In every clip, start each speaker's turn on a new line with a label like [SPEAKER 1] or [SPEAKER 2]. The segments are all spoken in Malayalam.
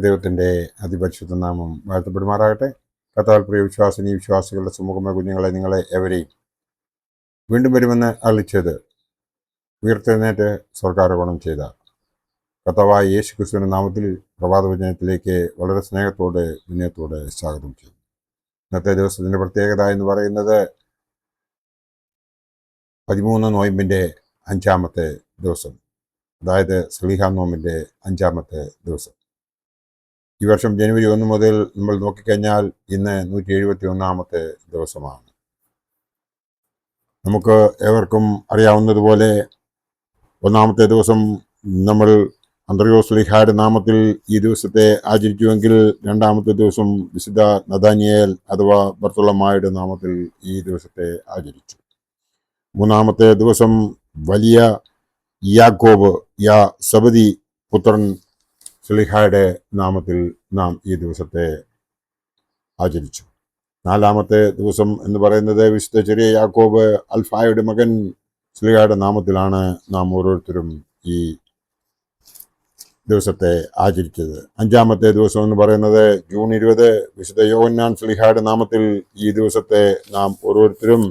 [SPEAKER 1] ദൈവത്തിൻ്റെ അതിപരിശുദ്ധ നാമം വാഴ്ത്തപ്പെടുമാറാകട്ടെ. കർത്താവിൽ പ്രിയ വിശ്വാസിനി വിശ്വാസികളുടെ സുമുഖമായ കുഞ്ഞുങ്ങളെ, നിങ്ങളെ എവരെയും വീണ്ടും വരുമെന്ന് അരുളിച്ചത് ഉയർത്തെഴുന്നേറ്റ് സ്വർഗാരോപണം ചെയ്ത കർത്താവായ യേശു ക്രിസ്തുവിൻ്റെ നാമത്തിൽ പ്രഭാതവചനത്തിലേക്ക് വളരെ സ്നേഹത്തോടെ വിനയത്തോടെ സ്വാഗതം ചെയ്തു. ഇന്നത്തെ ദിവസത്തിൻ്റെ പ്രത്യേകത എന്ന് പറയുന്നത് 13 നോയമ്പിൻ്റെ 5-ാമത്തെ ദിവസം, അതായത് സ്ലീഹാ നോമ്പിൻ്റെ 5-ാമത്തെ ദിവസം. ഈ വർഷം ജനുവരി 1 മുതൽ നമ്മൾ നോക്കിക്കഴിഞ്ഞാൽ ഇന്ന് 171-ാമത്തെ ദിവസമാണ്. നമുക്ക് ഏവർക്കും അറിയാവുന്നതുപോലെ ഒന്നാമത്തെ ദിവസം നമ്മൾ അന്ത്രയോസ് ശ്ലീഹായുടെ നാമത്തിൽ ഈ ദിവസത്തെ ആചരിച്ചുവെങ്കിൽ രണ്ടാമത്തെ ദിവസം വിശുദ്ധ നഥാനിയേൽ അഥവാ ബർത്തോളമായുടെ നാമത്തിൽ ഈ ദിവസത്തെ ആചരിച്ചു. മൂന്നാമത്തെ ദിവസം വലിയ യാക്കോബ് സബദി പുത്രൻ ശ്ലീഹായുടെ നാമത്തിൽ നാം ഈ ദിവസത്തെ ആചരിച്ചു. നാലാമത്തെ ദിവസം എന്ന് പറയുന്നത് വിശുദ്ധ ചെറിയ യാക്കോബ് അൽഫായുടെ മകൻ ശ്ലീഹായുടെ നാമത്തിലാണ് നാം ഓരോരുത്തരും ഈ ദിവസത്തെ ആചരിച്ചത്. അഞ്ചാമത്തെ ദിവസം എന്ന് പറയുന്നത് ജൂൺ 20 വിശുദ്ധ യോഹന്നാൻ ശ്ലീഹായുടെ നാമത്തിൽ ഈ ദിവസത്തെ നാം ഓരോരുത്തരും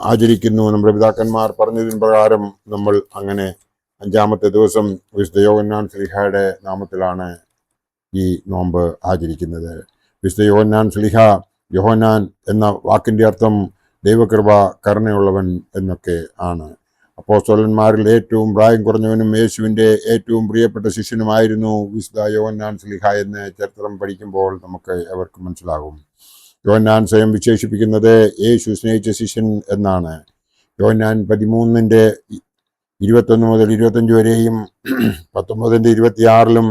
[SPEAKER 1] ആചരിക്കുന്നു. നമ്മുടെ പിതാക്കന്മാർ പറഞ്ഞതിന് പ്രകാരം നമ്മൾ അങ്ങനെ അഞ്ചാമത്തെ ദിവസം വിശുദ്ധ യോഹന്നാൻ ശ്ലീഹായുടെ നാമത്തിലാണ് ഈ നോമ്പ് ആചരിക്കുന്നത്. വിശുദ്ധ യോഹന്നാൻ ശ്ലീഹ, യോഹന്നാൻ എന്ന വാക്കിൻ്റെ അർത്ഥം ദൈവകൃപ, കരുണയുള്ളവൻ എന്നൊക്കെ ആണ്. അപ്പോസ്തലന്മാരിൽ ഏറ്റവും പ്രായം കുറഞ്ഞവനും യേശുവിൻ്റെ ഏറ്റവും പ്രിയപ്പെട്ട ശിഷ്യനുമായിരുന്നു വിശുദ്ധ യോഹന്നാൻ ശ്ലീഹ എന്ന് ചരിത്രം പഠിക്കുമ്പോൾ നമുക്ക് എവർക്കും മനസ്സിലാകും. യോഹന്നാൻ സ്വയം വിശേഷിപ്പിക്കുന്നത് യേശു സ്നേഹിച്ച ശിഷ്യൻ എന്നാണ്. യോഹന്നാൻ 13-ന്റെ 21 മുതൽ 25 വരെയും 19-ന്റെ 26-ലും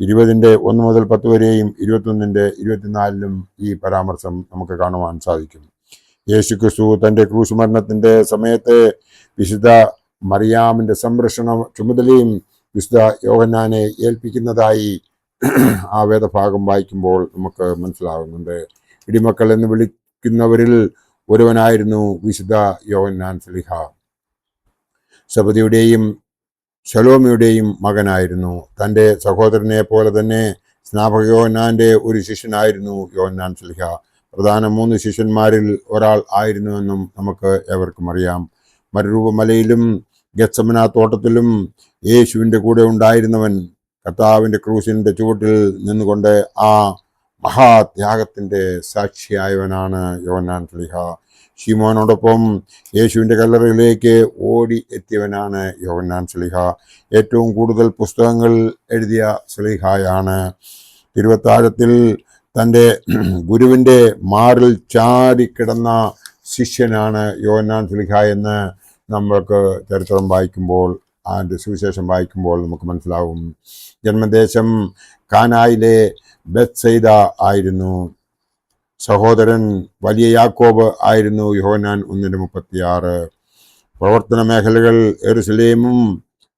[SPEAKER 1] 20-ന്റെ 1 മുതൽ 10 വരെയും 21-ന്റെ 24-ലും ഈ പരാമർശം നമുക്ക് കാണുവാൻ സാധിക്കും. യേശു ക്രിസ്തു തൻ്റെ ക്രൂശ് മരണത്തിൻ്റെ സമയത്ത് വിശുദ്ധ മറിയാമിൻ്റെ സംരക്ഷണ ചുമതലയും വിശുദ്ധ യോഹന്നാനെ ഏൽപ്പിക്കുന്നതായി ആ വേദഭാഗം വായിക്കുമ്പോൾ നമുക്ക് മനസ്സിലാകുന്നുണ്ട്. ഇടിമക്കൾ എന്ന് വിളിക്കുന്നവരിൽ ഒരുവനായിരുന്നു വിശുദ്ധ യോഹന്നാൻ ശ്ലീഹ. സബദിയുടെയും ശലോമിയുടെയും മകനായിരുന്നു. തൻ്റെ സഹോദരനെ പോലെ തന്നെ സ്നാപക യോഹന്നാൻ്റെ ഒരു ശിഷ്യനായിരുന്നു യോഹന്നാൻ ശ്ലീഹ. പ്രധാന 3 ശിഷ്യന്മാരിൽ ഒരാൾ ആയിരുന്നുവെന്നും നമുക്ക് ഏവർക്കും അറിയാം. മരുരൂപമലയിലും ഗത്സമന തോട്ടത്തിലും യേശുവിൻ്റെ കൂടെ ഉണ്ടായിരുന്നവൻ, കർത്താവിൻ്റെ ക്രൂശിൻ്റെ ചുവട്ടിൽ നിന്നുകൊണ്ട് ആ മഹാത്യാഗത്തിൻ്റെ സാക്ഷിയായവനാണ് യോഹന്നാൻ ശ്ലീഹ. ശിമോനോടൊപ്പം യേശുവിൻ്റെ കല്ലറയിലേക്ക് ഓടി എത്തിയവനാണ് യോഹന്നാൻ ശ്ലീഹ. ഏറ്റവും കൂടുതൽ പുസ്തകങ്ങൾ എഴുതിയ ശ്ലീഹായാണ്. തിരുവത്താഴത്തിൽ തൻ്റെ ഗുരുവിൻ്റെ മാറിൽ ചാരിക്കിടന്ന ശിഷ്യനാണ് യോഹന്നാൻ ശ്ലീഹ എന്ന് നമ്മൾക്ക് ചരിത്രം വായിക്കുമ്പോൾ, അതിൻ്റെ സുവിശേഷം വായിക്കുമ്പോൾ നമുക്ക് മനസ്സിലാവും. ജന്മദേശം കാനായിലെ ബെത്സൈദ ആയിരുന്നു. സഹോദരൻ വലിയ യാക്കോബ് ആയിരുന്നു. യോഹന്നാൻ 1:36. പ്രവർത്തന മേഖലകൾ യെരുശലേമും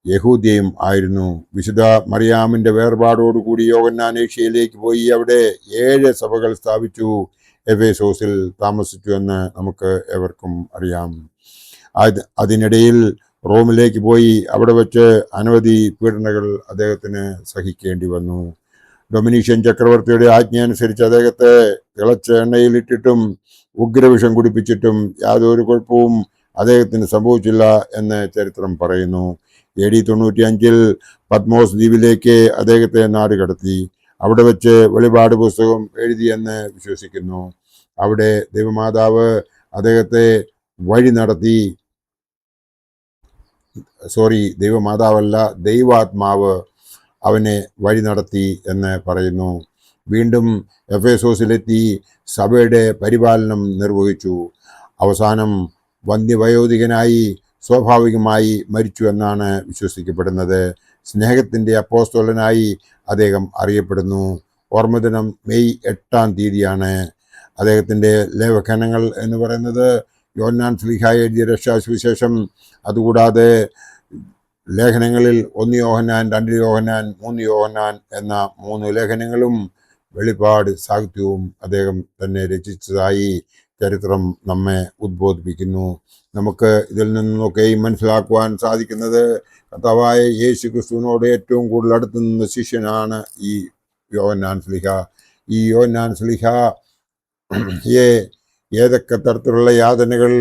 [SPEAKER 1] യഹൂദ്യയും ആയിരുന്നു. വിശുദ്ധ മറിയാമിൻ്റെ വേർപാടോടുകൂടി യോഹന്നാൻ ഏഷ്യയിലേക്ക് പോയി അവിടെ 7 സഭകൾ സ്ഥാപിച്ചു. എഫേസോസിൽ താമസിച്ചു എന്ന് നമുക്ക് ഏവർക്കും അറിയാം. അതിനിടയിൽ റോമിലേക്ക് പോയി അവിടെ വെച്ച് അനവധി പീഡനങ്ങൾ അദ്ദേഹത്തിന് സഹിക്കേണ്ടി വന്നു. ഡൊമിനീഷ്യൻ ചക്രവർത്തിയുടെ ആജ്ഞ അനുസരിച്ച് അദ്ദേഹത്തെ തിളച്ച എണ്ണയിലിട്ടിട്ടും ഉഗ്രവിഷം കുടിപ്പിച്ചിട്ടും യാതൊരു കുഴപ്പവും അദ്ദേഹത്തിന് സംഭവിച്ചില്ല എന്ന് ചരിത്രം പറയുന്നു. AD 95-ൽ പത്മോസ് ദ്വീപിലേക്ക് അദ്ദേഹത്തെ നാടുകടത്തി. അവിടെ വെച്ച് വെളിപാട് പുസ്തകം എഴുതിയെന്ന് വിശ്വസിക്കുന്നു. അവിടെ ദൈവമാതാവ് അദ്ദേഹത്തെ വഴി നടത്തി, ദൈവമാതാവല്ല, ദൈവാത്മാവ് അവനെ വഴി നടത്തി എന്ന് പറയുന്നു. വീണ്ടും എഫേസോസിലെത്തി സഭയുടെ പരിപാലനം നിർവഹിച്ചു. അവസാനം വന്ധ്യവയോധികനായി സ്വാഭാവികമായി മരിച്ചു എന്നാണ് വിശ്വസിക്കപ്പെടുന്നത്. സ്നേഹത്തിൻ്റെ അപ്പോസ്തലനായി അദ്ദേഹം അറിയപ്പെടുന്നു. ഓർമ്മദിനം മെയ് 8-ാം തീയതിയാണ്. അദ്ദേഹത്തിൻ്റെ ലേഖനങ്ങൾ എന്ന് പറയുന്നത് യോഹന്നാൻ ശ്ലീഹ എഴുതിയ രക്ഷാസുവിശേഷം, അതുകൂടാതെ ലേഖനങ്ങളിൽ 1 യോഹന്നാൻ, 2 യോഹന്നാൻ, 3 യോഹന്നാൻ എന്ന 3 ലേഖനങ്ങളും വെളിപാട് സാഹിത്യവും അദ്ദേഹം തന്നെ രചിച്ചതായി ചരിത്രം നമ്മെ ഉദ്ബോധിപ്പിക്കുന്നു. നമുക്ക് ഇതിൽ നിന്നൊക്കെയും മനസ്സിലാക്കുവാൻ സാധിക്കുന്നത് കർത്താവായ യേശു ക്രിസ്തുവിനോട് ഏറ്റവും കൂടുതൽ അടുത്ത് നിന്ന ശിഷ്യനാണ് ഈ യോഹന്നാൻ ശ്ലീഹ. ഈ യോഹന്നാൻ ശ്ലീഹയെ ഏതൊക്കെ തരത്തിലുള്ള യാതനകൾ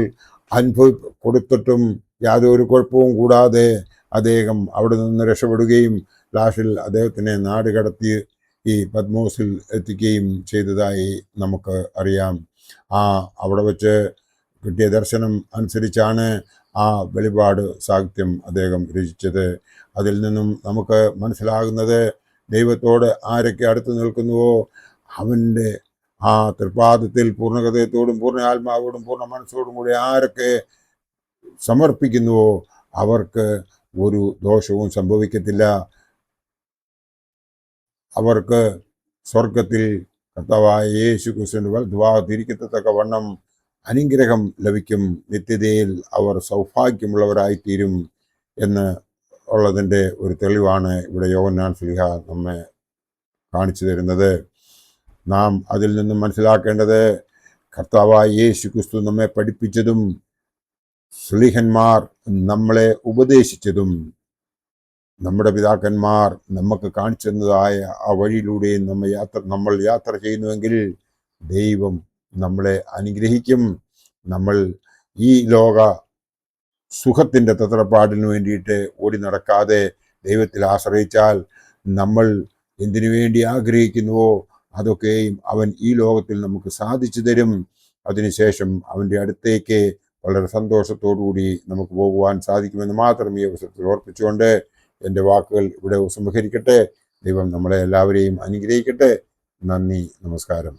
[SPEAKER 1] കൊടുത്തിട്ടും യാതൊരു കുഴപ്പവും കൂടാതെ അദ്ദേഹം അവിടെ നിന്ന് രക്ഷപ്പെടുകയും ലാസ്റ്റിൽ അദ്ദേഹത്തിനെ നാട് കടത്തി ഈ പത്മോസിൽ എത്തിക്കുകയും ചെയ്തതായി നമുക്ക് അറിയാം. അവിടെ വെച്ച് കിട്ടിയ ദർശനം അനുസരിച്ചാണ് ആ വെളിപാട് സാഹിത്യം അദ്ദേഹം രചിച്ചത്. അതിൽ നിന്നും നമുക്ക് മനസ്സിലാകുന്നത് ദൈവത്തോട് ആരൊക്കെ അടുത്ത് നിൽക്കുന്നുവോ അവൻ്റെ ആ തൃപ്പാദത്തിൽ പൂർണ്ണ ഹൃദയത്തോടും പൂർണ്ണ ആത്മാവോടും പൂർണ്ണ മനസ്സോടും കൂടി ആരൊക്കെ സമർപ്പിക്കുന്നുവോ അവർക്ക് ഒരു ദോഷവും സംഭവിക്കത്തില്ല. അവർക്ക് സ്വർഗത്തിൽ കർത്താവായ യേശു ക്രിസ്തുവിന്റെ വലതുഭാഗത്തിരിക്കത്തക്ക വണ്ണം അനുഗ്രഹം ലഭിക്കും. നിത്യതയിൽ അവർ സൗഭാഗ്യമുള്ളവരായിത്തീരും എന്ന് ഉള്ളതിൻ്റെ ഒരു തെളിവാണ് ഇവിടെ യോഹന്നാൻ ശ്ലീഹ നമ്മെ കാണിച്ചു തരുന്നത്. നാം അതിൽ നിന്നും മനസ്സിലാക്കേണ്ടത് കർത്താവായ യേശു ക്രിസ്തു നമ്മെ പഠിപ്പിച്ചതും ശ്ലീഹന്മാർ നമ്മളെ ഉപദേശിച്ചതും നമ്മുടെ പിതാക്കന്മാർ നമുക്ക് കാണിച്ചു തന്നതായ ആ വഴിയിലൂടെ നമ്മൾ യാത്ര ചെയ്യുന്നുവെങ്കിൽ ദൈവം നമ്മളെ അനുഗ്രഹിക്കും. നമ്മൾ ഈ ലോക സുഖത്തിൻ്റെ തത്രപ്പാടിന് വേണ്ടിയിട്ട് ഓടി നടക്കാതെ ദൈവത്തിൽ ആശ്രയിച്ചാൽ നമ്മൾ എന്തിനു വേണ്ടി ആഗ്രഹിക്കുന്നുവോ അതൊക്കെയും അവൻ ഈ ലോകത്തിൽ നമുക്ക് സാധിച്ചു തരും. അതിനുശേഷം അവൻ്റെ അടുത്തേക്ക് വളരെ സന്തോഷത്തോടുകൂടി നമുക്ക് പോകുവാൻ സാധിക്കുമെന്ന് മാത്രം ഈ അവസരത്തിൽ ഓർപ്പിച്ചുകൊണ്ട് എൻ്റെ വാക്കുകൾ ഇവിടെ ഉപസംഹരിക്കട്ടെ. ദൈവം നമ്മളെ എല്ലാവരെയും അനുഗ്രഹിക്കട്ടെ. നന്ദി, നമസ്കാരം.